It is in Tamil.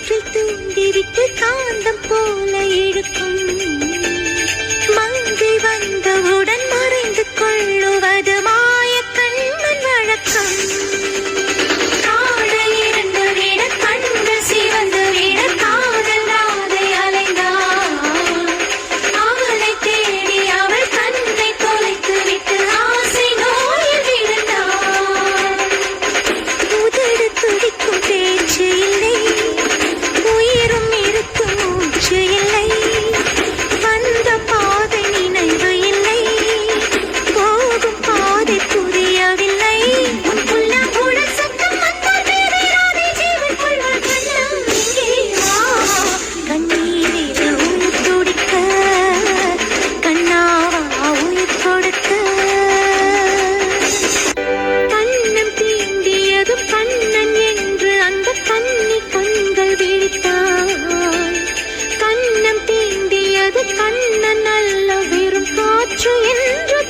காற்றில் தூண்டிவிட்டு காந்தம் போல இழுக்கும் மங்கை வந்தவுடன் மறைந்து கொள்ளுவது மாய கண்ணன் வழக்கம். காடல் இருந்து விட கண்கள் சிவந்து விட காதல் ராதை அலைந்தாள். அவளை தேடி அவள் கண்ணை தொலைத்து விட்டு ஆசை நோயில் விழுந்தாள். உதடு துடிக்கும் பேச்சு இல்லை, உயிரும் இருக்கும் மூச்சு இல்லை, வந்த பாதை நினைவு இல்லை, போகும் பாதை புரியவில்லை. உன் புல்லாங்குழல் சத்தம் வந்தால் பேரேறாதே ஜீவன் கொள்வாள் கண்ணா இங்கே வா. கண்ணீரில் உயிர் துடிக்க கண்ணாவா உயிர் கொடுக்க. கண்ணம் தீண்டியது கண்ணன் என்று அந்த கண்ணி கண்கள் விழித்தாள். கண்ணம் தீண்டியது கண்ணன் அல்ல வெறும் காற்று என்று